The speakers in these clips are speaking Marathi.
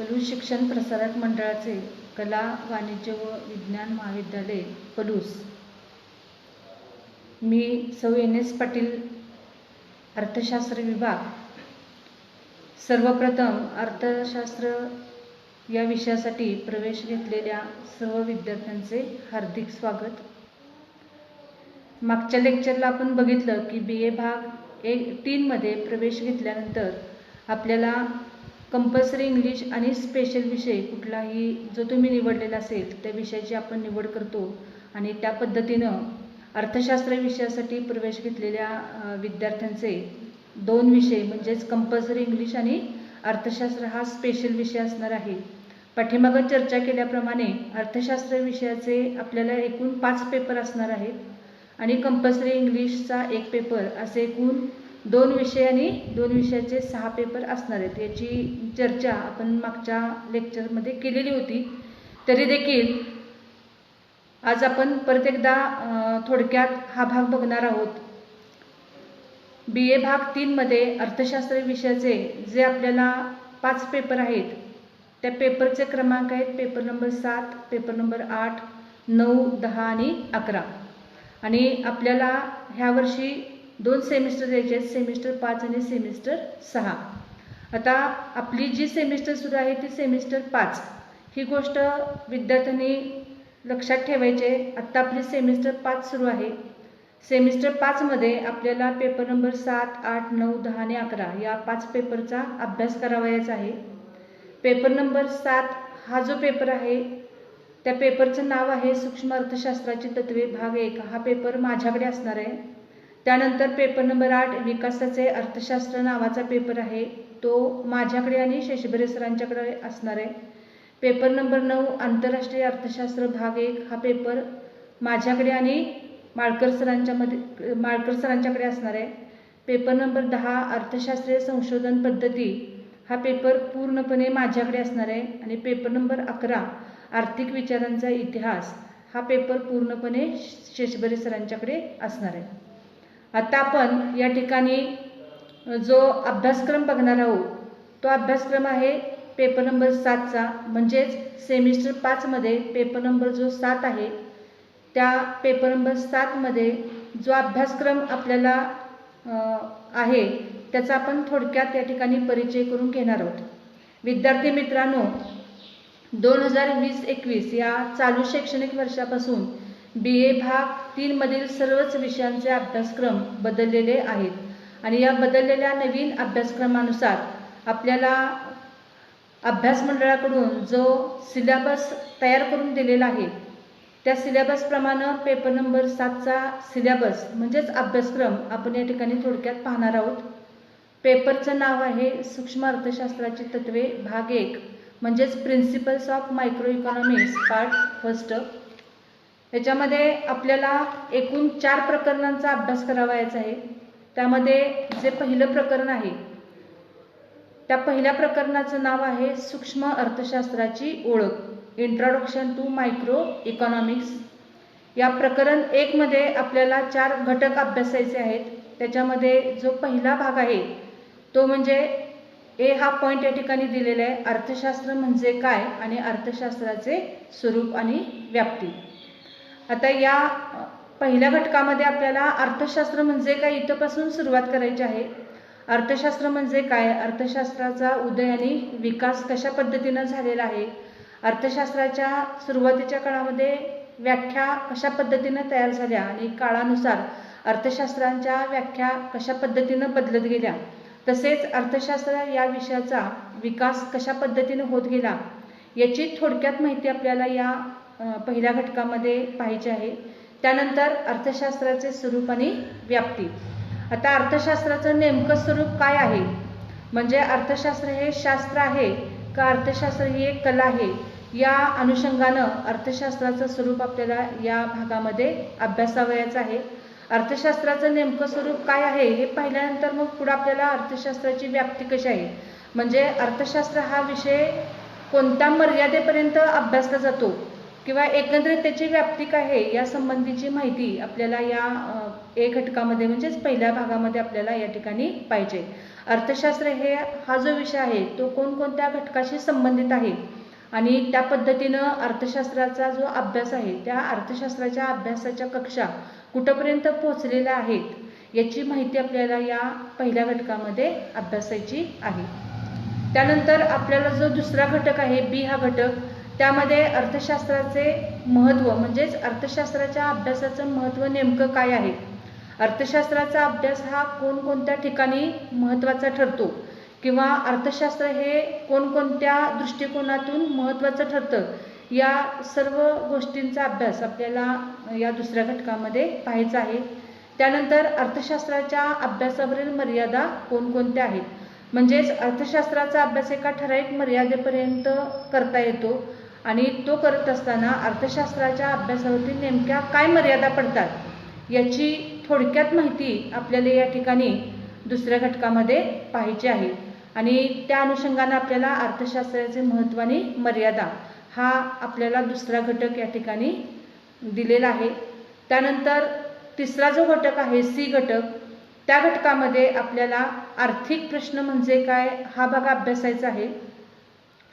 पलूस शिक्षण प्रसारक मंडळाचे कला, वाणिज्य व विज्ञान महाविद्यालय पलूस. मी सौ NS पाटील, अर्थशास्त्र विभाग. सर्वप्रथम अर्थशास्त्र या विषयासाठी प्रवेश घेतलेल्या सर्व विद्यार्थ्यांचे हार्दिक स्वागत. मागच्या लेक्चरला आपण बघितलं की BA भाग 3 मध्ये प्रवेश घेतल्यानंतर आपल्याला कंपल्सरी इंग्लिश आणि स्पेशल विषय कुठलाही जो तुम्ही निवडलेला असेल त्या विषयाची आपण निवड करतो आणि त्या पद्धतीनं अर्थशास्त्र विषयासाठी प्रवेश घेतलेल्या विद्यार्थ्यांचे 2 विषय म्हणजेच कंपल्सरी इंग्लिश आणि अर्थशास्त्र हा स्पेशल विषय असणार आहे. पाठीमागे चर्चा केल्याप्रमाणे अर्थशास्त्र विषयाचे आपल्याला एकूण 5 पेपर असणार आहेत आणि कंपल्सरी इंग्लिशचा 1 पेपर असे एकूण 2 विषय आणि 2 विषयाचे 6 पेपर असणार आहेत. याची चर्चा आपण मागच्या लेक्चरमध्ये केलेली होती. तरी देखील आज आपण परत एकदा थोडक्यात हा भाग बघणार आहोत. BA भाग 3 मध्ये अर्थशास्त्र विषयाचे जे आपल्याला 5 पेपर आहेत त्या पेपरचे क्रमांक आहेत पेपर नंबर 7, पेपर नंबर 8, 9, 10 आणि 11. आणि आपल्याला ह्या वर्षी 2 सेमिस्टर द्यायचे आहेत, सेमिस्टर 5 आणि सेमिस्टर 6. आता आपली जी सेमिस्टर सुरू आहे ती सेमिस्टर 5. ही गोष्ट विद्यार्थ्यांनी लक्षात ठेवायची आहे. आत्ता आपली सेमिस्टर 5 सुरू आहे. सेमिस्टर 5 मध्ये आपल्याला पेपर नंबर 7, 8, 9, 10 आणि 11 या 5 पेपरचा अभ्यास करावयाचा आहे. पेपर नंबर 7 हा जो पेपर आहे त्या पेपरचं नाव आहे सूक्ष्म अर्थशास्त्राची तत्वे भाग 1. हा पेपर माझ्याकडे असणार आहे. त्यानंतर पेपर नंबर 8 विकासाचे अर्थशास्त्र नावाचा पेपर आहे, तो माझ्याकडे आणि शेषबरे सरांच्याकडे असणार आहे. पेपर नंबर 9 आंतरराष्ट्रीय अर्थशास्त्र भाग 1 हा पेपर माझ्याकडे आणि माळकर सरांच्याकडे असणार आहे. पेपर नंबर 10 अर्थशास्त्रीय संशोधन पद्धती हा पेपर पूर्णपणे माझ्याकडे असणार आहे. आणि पेपर नंबर 11 आर्थिक विचारांचा इतिहास हा पेपर पूर्णपणे शेषबरे सरांच्याकडे असणार आहे. आता आपण या ठिकाणी जो अभ्यासक्रम बघणार आहोत तो अभ्यासक्रम आहे पेपर नंबर 7चा, म्हणजेच सेमिस्टर 5 मध्ये पेपर नंबर जो 7 आहे त्या पेपर नंबर 7 मध्ये जो अभ्यासक्रम आपल्याला आहे त्याचा आपण थोडक्यात या ठिकाणी परिचय करून घेणार आहोत. विद्यार्थी मित्रांनो, 2020-21 या चालू शैक्षणिक वर्षापासून BA भाग 3 मधील सर्वच विषयांचे अभ्यासक्रम बदललेले आहेत आणि या बदललेल्या नवीन अभ्यासक्रमानुसार आपल्याला अभ्यास मंडळाकडून जो सिलेबस तयार करून दिलेला आहे त्या सिलेबसप्रमाणे पेपर नंबर 7चा सिलेबस म्हणजेच अभ्यासक्रम आपण या ठिकाणी थोडक्यात पाहणार आहोत. पेपरचं नाव आहे सूक्ष्म अर्थशास्त्राची तत्वे भाग 1 म्हणजेच principles of micro economics part 1. याच्यामध्ये आपल्याला एकूण 4 प्रकरणांचा अभ्यास करावायचा आहे. त्यामध्ये जे पहिलं प्रकरण आहे त्या पहिल्या प्रकरणाचं नाव आहे सूक्ष्म अर्थशास्त्राची ओळख, इंट्रोडक्शन टू मायक्रो इकॉनॉमिक्स. या प्रकरण 1 मध्ये आपल्याला 4 घटक अभ्यासायचे आहेत. त्याच्यामध्ये जो पहिला भाग आहे तो म्हणजे A हा पॉईंट या ठिकाणी दिलेला आहे, अर्थशास्त्र म्हणजे काय आणि अर्थशास्त्राचे स्वरूप आणि व्याप्ती. आता या पहिल्या घटकामध्ये आपल्याला अर्थशास्त्र म्हणजे काय इथपासून सुरुवात करायची आहे. अर्थशास्त्र म्हणजे काय, अर्थशास्त्राचा उदय आणि विकास कशा पद्धतीनं झालेला आहे, अर्थशास्त्राच्या सुरुवातीच्या काळामध्ये व्याख्या कशा पद्धतीनं तयार झाल्या आणि काळानुसार अर्थशास्त्रांच्या व्याख्या कशा पद्धतीनं बदलत गेल्या, तसेच अर्थशास्त्र या विषयाचा विकास कशा पद्धतीने होत गेला याची थोडक्यात माहिती आपल्याला या पहिल्या घटकामध्ये पाहायची आहे. त्यानंतर अर्थशास्त्राचे स्वरूप आणि व्याप्ती. आता अर्थशास्त्राचं नेमकं स्वरूप काय आहे, म्हणजे अर्थशास्त्र हे शास्त्र आहे का अर्थशास्त्र ही एक कला आहे, या अनुषंगानं अर्थशास्त्राचं स्वरूप आपल्याला या भागामध्ये अभ्यासावयाचं आहे. अर्थशास्त्राचं नेमकं स्वरूप काय आहे हे पाहिल्यानंतर मग पुढे आपल्याला अर्थशास्त्राची व्याप्ती कशी आहे, म्हणजे अर्थशास्त्र हा विषय कोणत्या मर्यादेपर्यंत अभ्यासला जातो किंवा एकंदरीत त्याची व्याप्ती काय आहे या संबंधीची माहिती आपल्याला या ए घटकामध्ये म्हणजेच पहिल्या भागामध्ये आपल्याला या ठिकाणी पाहिजे. अर्थशास्त्र हा जो विषय आहे तो कोणकोणत्या घटकाशी संबंधित आहे आणि त्या पद्धतीनं अर्थशास्त्राचा जो अभ्यास आहे त्या अर्थशास्त्राच्या अभ्यासाच्या कक्षा कुठपर्यंत पोहोचलेल्या आहेत याची माहिती आपल्याला या पहिल्या घटकामध्ये अभ्यासायची आहे. त्यानंतर आपल्याला जो दुसरा घटक आहे बी हा घटक, त्यामध्ये अर्थशास्त्राचे महत्त्व म्हणजेच अर्थशास्त्राच्या अभ्यासाचं महत्त्व नेमकं काय आहे, अर्थशास्त्राचा अभ्यास हा कोणकोणत्या ठिकाणी महत्त्वाचा ठरतो किंवा अर्थशास्त्र हे कोणकोणत्या दृष्टिकोनातून महत्त्वाचं ठरतं, या सर्व गोष्टींचा अभ्यास आपल्याला या दुसऱ्या घटकामध्ये पाहायचा आहे. त्यानंतर अर्थशास्त्राच्या अभ्यासावरील मर्यादा कोणकोणत्या आहेत, म्हणजेच अर्थशास्त्राचा अभ्यास एका ठराविक मर्यादेपर्यंत करता येतो आणि तो करत असताना अर्थशास्त्राच्या अभ्यासावरती नेमक्या काय मर्यादा पडतात याची थोडक्यात माहिती आपल्याला या ठिकाणी दुसऱ्या घटकामध्ये पाहायची आहे आणि त्या अनुषंगाने आपल्याला अर्थशास्त्राचे महत्त्व आणि मर्यादा हा आपल्याला दुसरा घटक या ठिकाणी दिलेला आहे. त्यानंतर तिसरा जो घटक आहे सी घटक, त्या घटकामध्ये आपल्याला आर्थिक प्रश्न म्हणजे काय हा भाग अभ्यासायचा आहे.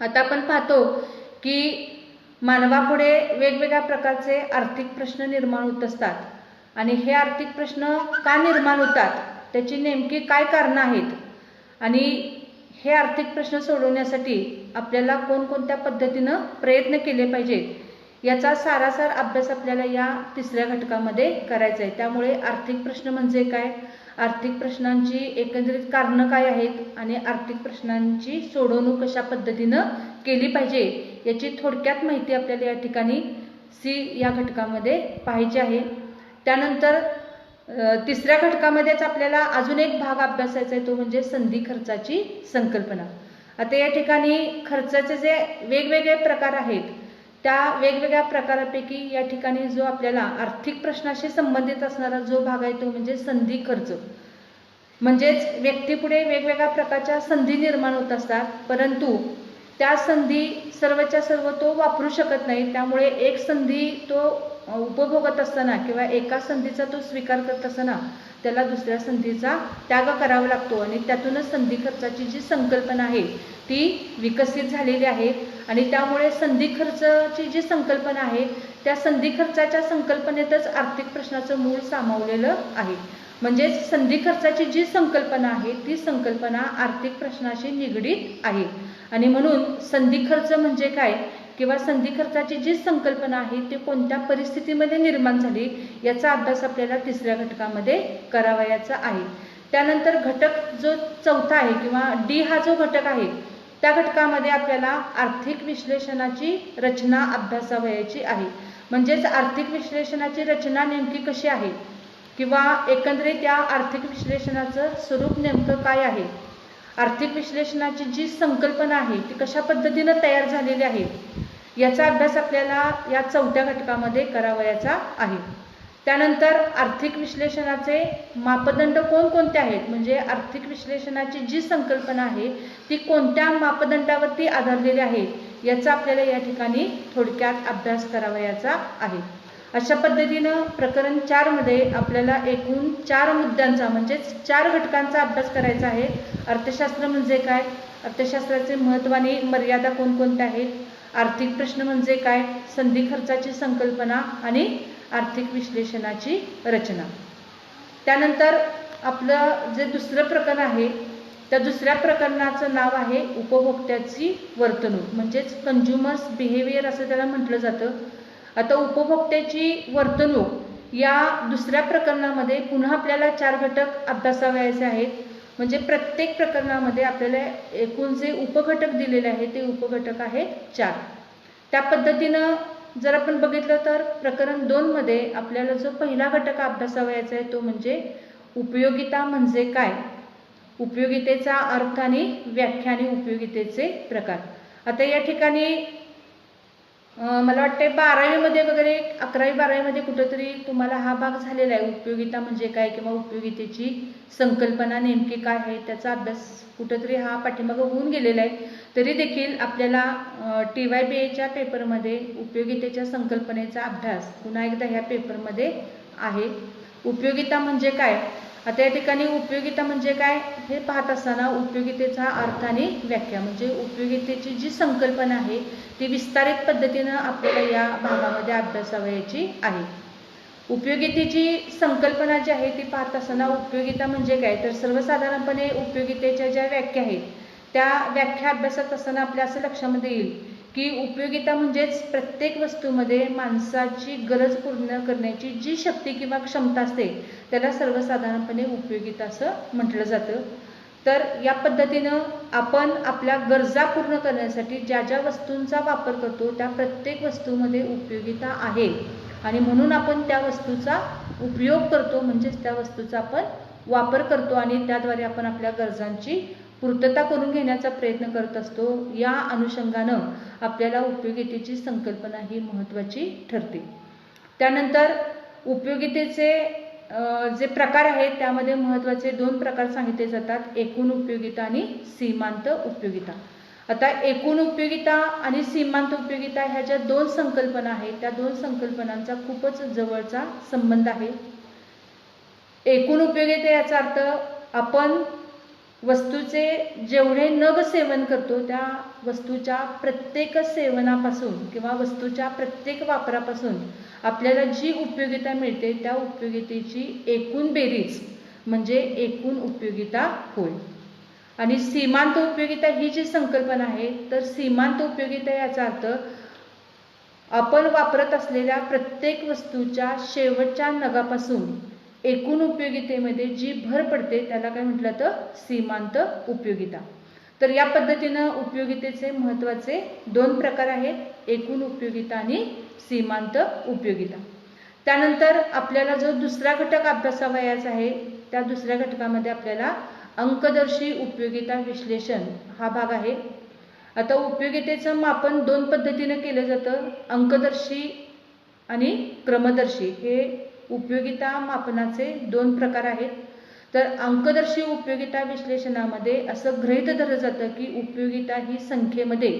आता आपण पाहतो की मानवापुढे वेगवेगळ्या प्रकारचे आर्थिक प्रश्न निर्माण होत असतात आणि हे आर्थिक प्रश्न का निर्माण होतात, त्याची नेमकी काय कारणं आहेत आणि हे आर्थिक प्रश्न सोडवण्यासाठी आपल्याला कोणकोणत्या पद्धतीनं प्रयत्न केले पाहिजेत याचा सारासार अभ्यास आपल्याला या तिसऱ्या घटकामध्ये करायचा आहे. त्यामुळे आर्थिक प्रश्न म्हणजे काय, आर्थिक प्रश्नांची एकंदरीत कारणं काय आहेत आणि आर्थिक प्रश्नांची सोडवणूक कशा पद्धतीनं केली पाहिजे याची थोडक्यात माहिती आपल्याला या ठिकाणी सी या घटकामध्ये पाहायची आहे. त्यानंतर तिसऱ्या घटकामध्येच आपल्याला अजून एक भाग अभ्यासायचा आहे तो म्हणजे संधी खर्चाची संकल्पना. आता या ठिकाणी खर्चाचे जे वेगवेगळे प्रकार आहेत त्या वेगवेगळ्या प्रकारापैकी या ठिकाणी जो आपल्याला आर्थिक प्रश्नाशी संबंधित असणारा जो भाग आहे तो म्हणजे संधी खर्च. म्हणजेच व्यक्तीपुढे वेगवेगळ्या प्रकारच्या संधी निर्माण होत असतात, परंतु त्या संधी सर्वच्या सर्व तो वापरू शकत नाही. त्यामुळे एक संधी तो उपभोगत असताना किंवा एका संधीचा तो स्वीकार करत असताना त्याला दुसऱ्या संधीचा त्याग करावा लागतो आणि त्यातूनच संधी खर्चाची जी संकल्पना आहे ती विकसित झालेली आहे आणि त्यामुळे संधी खर्चाची जी संकल्पना आहे त्या संधी खर्चाच्या संकल्पनेतच आर्थिक प्रश्नाचं मूळ सामावलेलं आहे. म्हणजेच संधी खर्चाची जी संकल्पना आहे ती संकल्पना आर्थिक प्रश्नाशी निगडीत आहे आणि म्हणून संधी खर्च म्हणजे काय किंवा संधी खर्चाची जी संकल्पना आहे ती कोणत्या परिस्थितीमध्ये निर्माण झाली याचा अभ्यास आपल्याला तिसऱ्या घटकामध्ये करावयाचा आहे. त्यानंतर घटक जो चौथा आहे किंवा डी हा जो घटक आहे त्या घटकामध्ये आपल्याला आर्थिक विश्लेषणाची रचना अभ्यासावयाची आहे. म्हणजेच आर्थिक विश्लेषणाची रचना नेमकी कशी आहे किंवा एकंदरीत या आर्थिक विश्लेषणाचं स्वरूप नेमकं काय आहे, आर्थिक विश्लेषणाची जी संकल्पना आहे ती कशा पद्धतीनं तयार झालेली आहे याचा अभ्यास आपल्याला या चौथ्या घटकामध्ये करावयाचा आहे. त्यानंतर आर्थिक विश्लेषणाचे मापदंड कोणकोणते आहेत, म्हणजे आर्थिक विश्लेषणाची जी संकल्पना आहे ती कोणत्या मापदंडावरती आधारलेली आहे याचा आपल्याला या ठिकाणी थोडक्यात अभ्यास करावयाचा आहे. अशा पद्धतीनं प्रकरण 4 मध्ये आपल्याला एकूण 4 मुद्द्यांचा म्हणजेच 4 घटकांचा अभ्यास करायचा आहे. अर्थशास्त्र म्हणजे काय, अर्थशास्त्राचे महत्त्व आणि मर्यादा कोणकोणत्या आहेत, आर्थिक प्रश्न म्हणजे काय, संधी खर्चाची संकल्पना आणि आर्थिक विश्लेषणाची रचना. त्यानंतर आपलं जे दुसरं प्रकरण आहे त्या दुसऱ्या प्रकरणाचं नाव आहे उपभोक्त्याची वर्तणूक म्हणजेच कंझ्युमर्स बिहेवियर असं त्याला म्हटलं जातं. आता उपभोक्त्याची वर्तणूक या दुसऱ्या प्रकरणामध्ये पुन्हा आपल्याला 4 घटक अभ्यासावयाचे आहेत. म्हणजे प्रत्येक प्रकरणामध्ये आपल्याला एकूण जे उपघटक दिलेले आहेत ते उपघटक आहेत 4. त्या पद्धतीनं जर आपण बघितलं तर प्रकरण 2 मध्ये आपल्याला जो पहिला घटक अभ्यासावयाचा आहे तो म्हणजे उपयोगिता म्हणजे काय, उपयोगितेचा अर्थ आणि व्याख्या आणि उपयोगितेचे प्रकार. आता या ठिकाणी मला वाटते 12वीमध्ये वगैरे 11वी-12वीमध्ये कुठंतरी तुम्हाला हा भाग झालेला आहे, उपयोगिता म्हणजे काय किंवा उपयोगितेची संकल्पना नेमकी काय आहे त्याचा अभ्यास कुठंतरी हा पाठीमागं होऊन गेलेला आहे. तरी देखील आपल्याला TYBAच्या पेपरमध्ये उपयोगितेच्या संकल्पनेचा अभ्यास पुन्हा एकदा ह्या पेपरमध्ये आहे. उपयोगिता म्हणजे काय, आता या ठिकाणी उपयोगिता म्हणजे काय हे पाहत असताना उपयोगितेचा अर्थ आणि व्याख्या म्हणजे उपयोगितेची जी संकल्पना आहे ती विस्तारित पद्धतीनं आपल्याला या भागामध्ये अभ्यासावयाची आहे. उपयोगितेची संकल्पना जी आहे ती पाहत असताना उपयोगिता म्हणजे काय, तर सर्वसाधारणपणे उपयोगितेच्या ज्या व्याख्या आहेत त्या व्याख्या अभ्यासात असताना आपल्या असं लक्षामध्ये येईल की उपयोगिता म्हणजेच प्रत्येक वस्तूमध्ये माणसाची गरज पूर्ण करण्याची जी शक्ती किंवा क्षमता असते त्याला सर्वसाधारणपणे उपयोगिता असं म्हटलं जातं. तर या पद्धतीनं आपण आपल्या गरजा पूर्ण करण्यासाठी ज्या ज्या वस्तूंचा वापर करतो त्या प्रत्येक वस्तूमध्ये उपयोगिता आहे आणि म्हणून आपण त्या वस्तूचा उपयोग करतो, म्हणजेच त्या वस्तूचा आपण वापर करतो आणि त्याद्वारे आपण आपल्या गरजांची पूर्तता करून घेण्याचा प्रयत्न करत असतो. या अनुषंगानं आपल्याला उपयोगितेची संकल्पना ही महत्त्वाची ठरते. त्यानंतर उपयोगितेचे जे प्रकार आहेत त्यामध्ये महत्त्वाचे 2 प्रकार सांगितले जातात, एकूण उपयोगिता आणि सीमांत उपयोगिता. आता एकूण उपयोगिता आणि सीमांत उपयोगिता ह्या ज्या 2 संकल्पना आहेत त्या 2 संकल्पनांचा खूपच जवळचा संबंध आहे. एकूण उपयोगिता याचा अर्थ आपण वस्तूचे जेवढे नग सेवन करतो त्या वस्तूच्या प्रत्येक सेवनापासून किंवा वस्तूच्या प्रत्येक वापरापासून आपल्याला जी उपयोगिता मिळते त्या उपयोगितेची एकूण बेरीज म्हणजे एकूण उपयोगिता होय. आणि सीमांत उपयोगिता ही जी संकल्पना आहे तर सीमांत उपयोगिता याचा अर्थ आपण वापरत असलेल्या प्रत्येक वस्तूच्या शेवटच्या नगापासून एकूण उपयोगितेमध्ये जी भर पडते त्याला काय म्हटलं तर सीमांत उपयोगिता. तर या पद्धतीनं उपयोगितेचे महत्त्वाचे 2 प्रकार आहेत, एकूण उपयोगिता आणि सीमांत उपयोगिता. त्यानंतर आपल्याला जो दुसरा घटक अभ्यासावयाचा आहे त्या दुसऱ्या घटकामध्ये आपल्याला अंकदर्शी उपयोगिता विश्लेषण हा भाग आहे. आता उपयोगितेचं मापन 2 पद्धतीनं केलं जातं, अंकदर्शी आणि क्रमदर्शी हे उपयोगिता मापनाचे 2 प्रकार आहेत. तर अंकदर्शी उपयोगिता विश्लेषणामध्ये असं गृहीत धरलं जातं की उपयोगिता ही संख्येमध्ये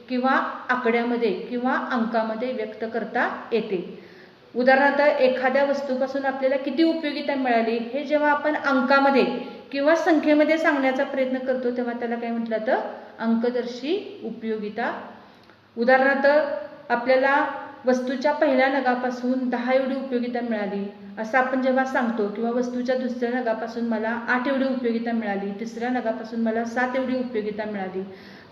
किंवा आकड्यामध्ये किंवा अंकामध्ये व्यक्त करता येते. उदाहरणार्थ एखाद्या वस्तूपासून आपल्याला किती उपयोगिता मिळाली हे जेव्हा आपण अंकामध्ये किंवा संख्येमध्ये सांगण्याचा प्रयत्न करतो तेव्हा त्याला काय म्हटलं तर अंकदर्शी उपयोगिता. उदाहरणार्थ आपल्याला वस्तूच्या पहिल्या नगापासून 10 एवढी उपयोगिता मिळाली असं आपण जेव्हा सांगतो किंवा वस्तूच्या दुसऱ्या नगापासून मला 8 एवढी उपयोगिता मिळाली, तिसऱ्या नगापासून मला 7 एवढी उपयोगिता मिळाली.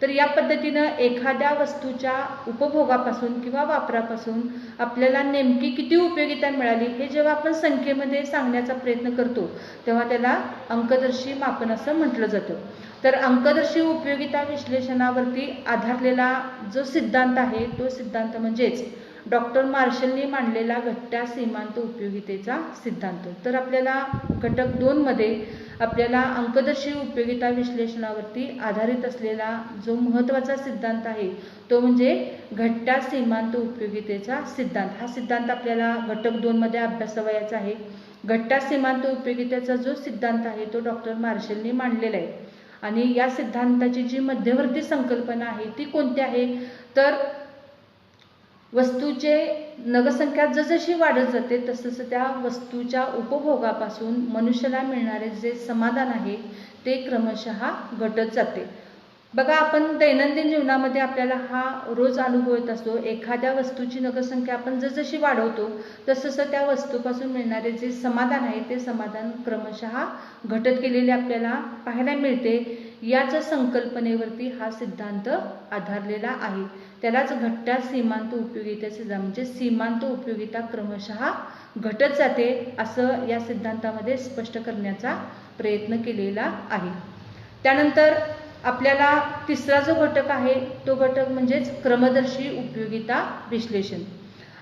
तर या पद्धतीनं एखाद्या वस्तूच्या उपभोगापासून किंवा वापरापासून आपल्याला नेमकी किती उपयोगिता मिळाली हे जेव्हा आपण संख्येमध्ये सांगण्याचा प्रयत्न करतो तेव्हा त्याला अंकदर्शी मापन असं म्हटलं जातं. तर अंकदर्शी उपयोगिता विश्लेषणावरती आधारलेला जो सिद्धांत आहे तो सिद्धांत म्हणजेच डॉक्टर मार्शलनी मांडलेला घटत्या सीमांत उपयोगितेचा सिद्धांत. तर आपल्याला घटक 2 मध्ये आपल्याला अंकदर्शी उपयोगिता विश्लेषणावरती आधारित असलेला जो महत्त्वाचा सिद्धांत आहे तो म्हणजे घटत्या सीमांत उपयोगितेचा सिद्धांत. हा सिद्धांत आपल्याला घटक 2 मध्ये अभ्यासावयाचा आहे. घटत्या सीमांत उपयोगितेचा जो सिद्धांत आहे तो डॉक्टर मार्शलनी मांडलेला आहे आणि या सिद्धांताची जी मध्यवर्ती संकल्पना आहे ती कोणती आहे तर वस्तूचे नगसंख्या जसजशी वाढत जाते तसं त्या वस्तूच्या उपभोगापासून मनुष्याला मिळणारे जे समाधान आहे ते क्रमशः घटत जाते. बघा आपण दैनंदिन जीवनामध्ये आपल्याला हा रोज अनुभव येत असतो, एखाद्या वस्तूची नगसंख्या आपण जसजशी वाढवतो तसं त्या वस्तूपासून मिळणारे जे समाधान आहे ते समाधान क्रमशः घटत गेलेले आपल्याला पाहायला मिळते. याच संकल्पनेवरती हा सिद्धांत आधारलेला आहे. त्यालाच घटत्या सीमांत उपयोगितेचे म्हणजे सीमांत उपयोगिता क्रमशः घटत जाते असं या सिद्धांतामध्ये स्पष्ट करण्याचा प्रयत्न केलेला आहे. त्यानंतर आपल्याला तिसरा जो घटक आहे तो घटक म्हणजेच क्रमदर्शी उपयोगिता विश्लेषण.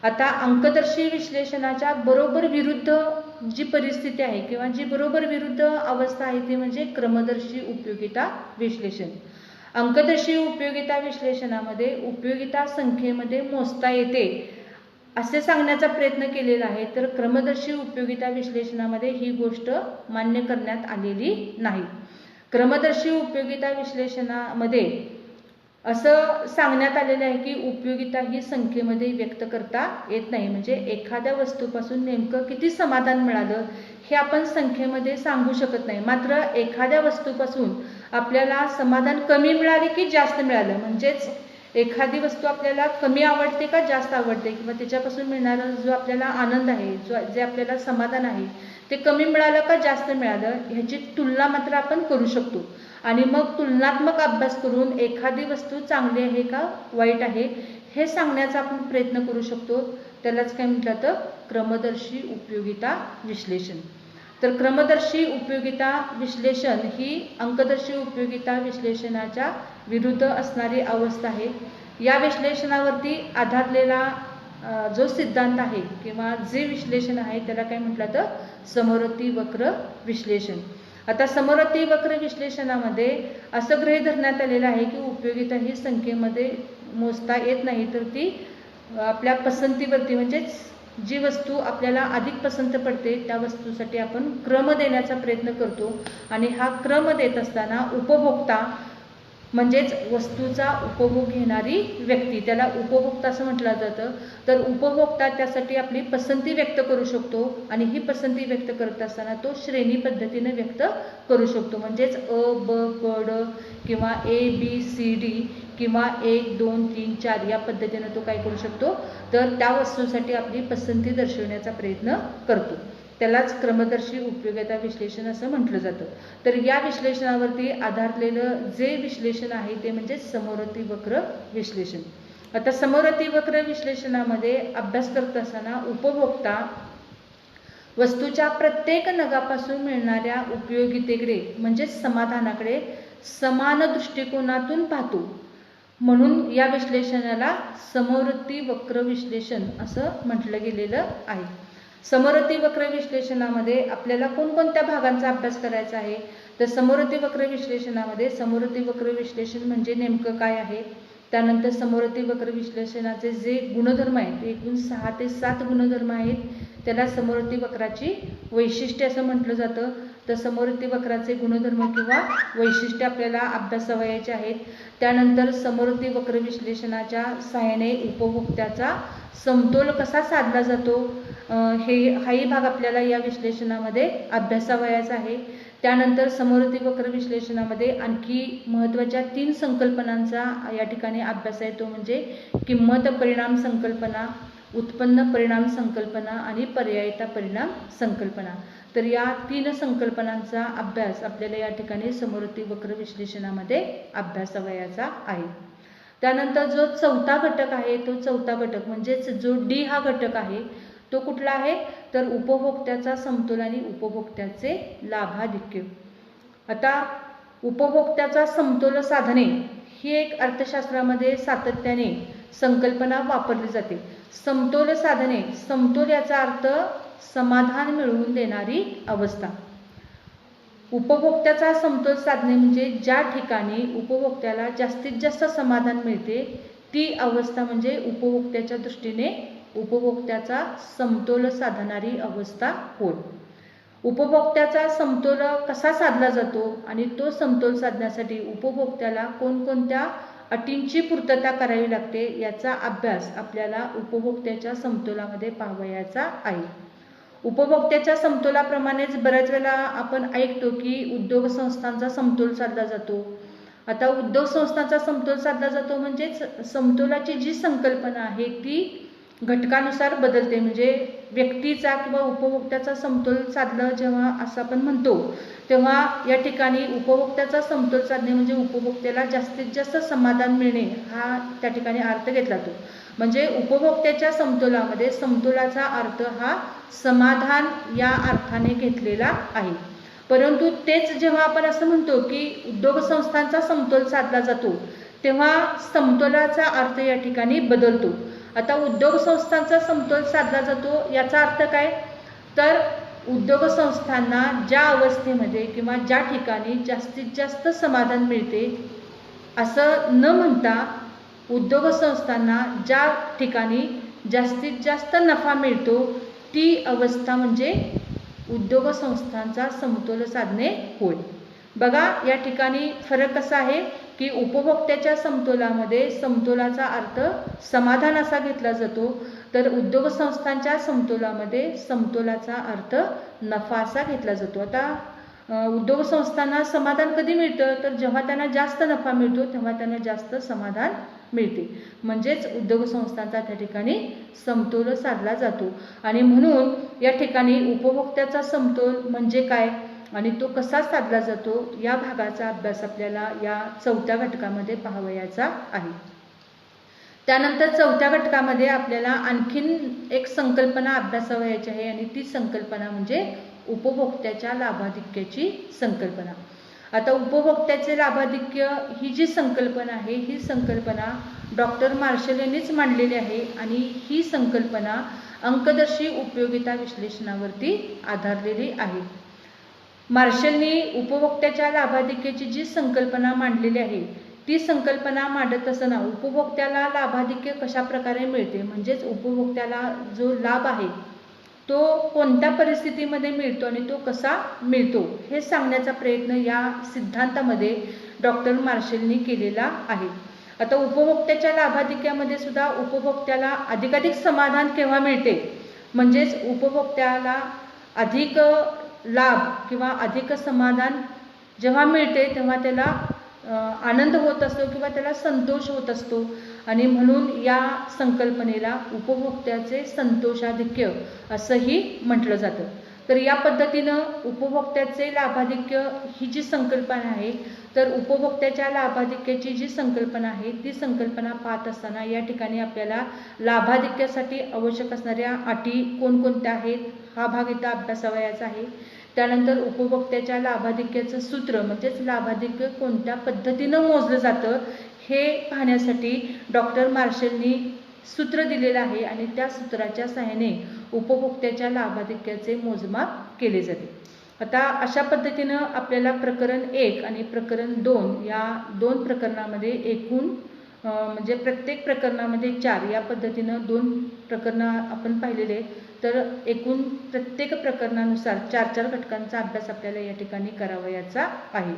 आता अंकदर्शी विश्लेषणाच्या बरोबर विरुद्ध जी परिस्थिती आहे किंवा जी बरोबर विरुद्ध अवस्था आहे ती म्हणजे क्रमदर्शी उपयोगिता विश्लेषण. अंकदर्शी उपयोगिता विश्लेषणामध्ये उपयोगिता संख्येमध्ये मोजता येते असे सांगण्याचा प्रयत्न केलेला आहे, तर क्रमदर्शी उपयोगिता विश्लेषणामध्ये ही गोष्ट मान्य करण्यात आलेली नाही. क्रमदर्शी उपयोगिता विश्लेषणामध्ये असं सांगण्यात आलेलं आहे की उपयोगिता ही संख्येमध्ये व्यक्त करता येत नाही. म्हणजे एखाद्या वस्तूपासून नेमकं किती समाधान मिळालं हे आपण संख्येमध्ये सांगू शकत नाही. मात्र एखाद्या वस्तूपासून आपल्याला समाधान कमी मिळाले की जास्त मिळालं, म्हणजेच एखादी वस्तू आपल्याला कमी आवडते का जास्त आवडते, किंवा त्याच्यापासून मिळणारा जो आपल्याला आनंद आहे, जे आपल्याला समाधान आहे ते कमी मिळालं का जास्त मिळालं, ह्याची तुलना मात्र आपण करू शकतो. आणि मग तुलनात्मक अभ्यास करून एखादी वस्तू चांगली आहे का वाईट आहे हे सांगण्याचा आपण प्रयत्न करू शकतो. त्यालाच काय म्हटलं तर क्रमदर्शी उपयोगिता विश्लेषण. तर क्रमदर्शी उपयोगिता विश्लेषण ही अंकदर्शी उपयोगिता विश्लेषणाच्या विरुद्ध असणारी अवस्था आहे. या विश्लेषणावरती आधारलेला जो सिद्धांत आहे किंवा जे विश्लेषण आहे त्याला काय म्हटलं तर समवर्ती वक्र विश्लेषण. आता समवर्ती वक्र विश्लेषणामध्ये असं गृहीत धरण्यात आलेलं आहे की उपयोगिता ही संख्येमध्ये मोजता येत नाही, तर ती आपल्या पसंतीवरती, म्हणजेच जी वस्तू आपल्याला अधिक पसंत पडते त्या वस्तूसाठी आपण क्रम देण्याचा प्रयत्न करतो. आणि हा क्रम देत असताना उपभोक्ता म्हणजेच वस्तूचा उपभोग घेणारी व्यक्ती, त्याला उपभोक्ता असं म्हटलं जातं. तर उपभोक्ता त्यासाठी आपली पसंती व्यक्त करू शकतो आणि ही पसंती व्यक्त करत असताना तो श्रेणी पद्धतीने व्यक्त करू शकतो. म्हणजेच अ ब क ड किंवा ABCD किंवा 1 2 3 4 या पद्धतीने तो काय करू शकतो, तर त्या वस्तूसाठी आपली पसंती दर्शवण्याचा प्रयत्न करतो. त्यालाच क्रमदर्शी उपयोगिता विश्लेषण असं म्हटलं जातं. तर या विश्लेषणावरती आधारलेलं जे विश्लेषण आहे ते म्हणजे समवर्ती वक्र विश्लेषण. आता समवर्ती वक्र विश्लेषणामध्ये अभ्यास करत असताना उपभोक्ता वस्तूच्या प्रत्येक नगापासून मिळणाऱ्या उपयोगितेकडे म्हणजेच समाधानाकडे समान दृष्टिकोनातून पाहतो. म्हणून या विश्लेषणाला समवर्ती वक्र विश्लेषण असं म्हटलं गेलेलं आहे. समवर्ती वक्र विश्लेषणामध्ये आपल्याला कोणकोणत्या भागांचा अभ्यास करायचा आहे, तर समवर्ती वक्र विश्लेषणामध्ये समवर्ती वक्र विश्लेषण म्हणजे नेमकं काय आहे, त्यानंतर समवर्ती वक्र विश्लेषणाचे जे गुणधर्म आहेत, एकूण 6 ते 7 गुणधर्म आहेत, त्याला समवर्ती वक्राची वैशिष्ट्ये असं म्हटलं जातं. तर समवर्ती वक्राचे गुणधर्म किंवा वैशिष्ट्ये आपल्याला अभ्यासावयाचे आहेत. त्यानंतर समवर्ती वक्र विश्लेषणाच्या सहाय्याने उपभोक्त्याचा समतोल कसा साधला जातो हाही भाग आपल्याला या विश्लेषणामध्ये अभ्यासावयाचा आहे. त्यानंतर समवर्ती वक्र विश्लेषणामध्ये आणखी महत्त्वाच्या 3 संकल्पनांचा या ठिकाणी अभ्यास आहे. तो म्हणजे किंमत परिणाम संकल्पना, उत्पन्न परिणाम संकल्पना आणि पर्यायता परिणाम संकल्पना. तर या 3 संकल्पनांचा अभ्यास आपल्याला या ठिकाणी समवर्ती वक्र विश्लेषणामध्ये अभ्यासावयाचा आहे. त्यानंतर जो चौथा घटक आहे, तो चौथा घटक म्हणजेच जो D हा घटक आहे तो कुठला आहे, तर उपभोक्त्याचा समतोल आणि उपभोक्त्याचे लाभाधिक्य. आता उपभोक्त्याचा समतोल साधणे ही एक अर्थशास्त्रामध्ये सातत्याने संकल्पना वापरली जाते. समतोल साधणे, समतोल याचा अर्थ समाधान मिळवून देणारी अवस्था. उपभोक्त्याचा समतोल साधणे म्हणजे ज्या ठिकाणी उपभोक्त्याला जास्तीत जास्त समाधान मिळते ती अवस्था म्हणजे उपभोक्त्याच्या दृष्टीने उपभोक्त्याचा समतोल साधणारी अवस्था होय. उपभोक्त्याचा समतोल कसा साधला जातो आणि तो समतोल साधण्यासाठी उपभोक्त्याला कोणकोणत्या अटींची पूर्तता करावी लागते याचा अभ्यास आपल्याला उपभोक्त्याच्या समतोलामध्ये पाहावयाचा आहे. उपभोक्त्याच्या समतोलाप्रमाणेच बऱ्याच वेळेला आपण ऐकतो की उद्योग संस्थांचा समतोल साधला जातो. आता उद्योग संस्थांचा समतोल साधला जातो म्हणजेच समतोलाची जी संकल्पना आहे ती घटकानुसार बदलते. म्हणजे व्यक्तीचा किंवा उपभोक्त्याचा समतोल साधलं जेव्हा असं आपण म्हणतो तेव्हा या ठिकाणी उपभोक्त्याचा समतोल साधणे म्हणजे उपभोक्त्याला जास्तीत जास्त समाधान मिळणे हा त्या ठिकाणी अर्थ घेतला जातो. म्हणजे उपभोक्त्याच्या समतोलामध्ये समतोलाचा अर्थ हा समाधान या अर्थाने घेतलेला आहे. परंतु तेच जेव्हा आपण असं म्हणतो की उद्योग संस्थांचा समतोल साधला जातो तेव्हा समतोलाचा अर्थ या ठिकाणी बदलतो. आता उद्योग संस्थांचा समतोल साधला जातो याचा अर्थ काय, तर उद्योग संस्थांना ज्या अवस्थेमध्ये किंवा ज्या ठिकाणी जास्तीत जास्त समाधान मिळते असं न म्हणता उद्योग संस्थांना ज्या ठिकाणी जास्तीत जास्त नफा मिळतो ती अवस्था म्हणजे उद्योग संस्थांचा समतोल साधणे होय. बघा या ठिकाणी फरक कसा आहे की उपभोक्त्याच्या समतोलामध्ये समतोलाचा अर्थ समाधान असा घेतला जातो, तर उद्योग संस्थांच्या समतोलामध्ये समतोलाचा अर्थ नफा असा घेतला जातो. आता उद्योग संस्थांना समाधान कधी मिळतं, तर जेव्हा त्यांना जास्त नफा मिळतो तेव्हा त्यांना जास्त समाधान मिळते, म्हणजेच उद्योग संस्थांचा त्या ठिकाणी समतोल साधला जातो. आणि म्हणून या ठिकाणी उपभोक्त्याचा समतोल म्हणजे काय आणि तो कसा साधला जातो या भागाचा अभ्यास आपल्याला या 4थ्या घटकामध्ये पाहावयाचा आहे. त्यानंतर 4थ्या घटकामध्ये आपल्याला आणखीन एक संकल्पना अभ्यासावयाची आहे आणि ती संकल्पना म्हणजे उपभोक्त्याच्या लाभाधिक्याची संकल्पना. आता उपभोक्त्याचे लाभाधिक्य ही जी संकल्पना आहे ही संकल्पना डॉक्टर मार्शल यांनीच मांडलेली आहे आणि ही संकल्पना अंकदर्शी उपयोगिता विश्लेषणावरती आधारलेली आहे. मार्शलनी उपभोक्त्याच्या लाभाधिक्याची जी संकल्पना मांडलेली आहे ती संकल्पना मांडत असताना उपभोक्त्याला लाभाधिक्य कशा प्रकारे मिळते, म्हणजेच उपभोक्त्याला जो लाभ आहे तो कोणत्या परिस्थितीमध्ये मिळतो आणि तो कसा मिळतो हे सांगण्याचा प्रयत्न या सिद्धांतामध्ये डॉक्टर मार्शलनी केलेला आहे. आता उपभोक्त्याच्या लाभाधिक्यामध्ये सुद्धा उपभोक्त्याला अधिकाधिक समाधान केव्हा मिळते, म्हणजेच उपभोक्त्याला अधिक लाभ किंवा अधिक समाधान जेव्हा मिळते तेव्हा त्याला आनंद होत असतो किंवा त्याला संतोष होत असतो आणि म्हणून या संकल्पनेला उपभोक्त्याचे संतोषाधिक्य असंही म्हटलं जातं. तर या पद्धतीनं उपभोक्त्याचे लाभाधिक्य ही जी संकल्पना आहे तर उपभोक्त्याच्या लाभाधिक्याची जी संकल्पना आहे ती संकल्पना पाहत असताना या ठिकाणी आपल्याला लाभाधिक्यासाठी आवश्यक असणाऱ्या अटी कोणकोणत्या आहेत हा भाग इथं अभ्यासावयाचा आहे. त्यानंतर उपभोक्त्याच्या लाभाधिक्याचं सूत्र म्हणजेच लाभाधिक्य कोणत्या पद्धतीनं मोजलं जातं हे पाहण्यासाठी डॉक्टर मार्शलनी सूत्र दिलेलं आहे आणि त्या सूत्राच्या सहाय्याने उपभोक्त्याच्या लाभाधिक्याचे मोजमाप केले जाते. आता अशा पद्धतीनं आपल्याला प्रकरण 1 आणि प्रकरण 2 या 2 प्रकरणामध्ये एकूण म्हणजे प्रत्येक प्रकरणामध्ये 4 या पद्धतीनं 2 प्रकरणं आपण पाहिलेले, तर एकूण प्रत्येक प्रकरणानुसार 4-4 घटकांचा अभ्यास आपल्याला या ठिकाणी करावयाचा आहे.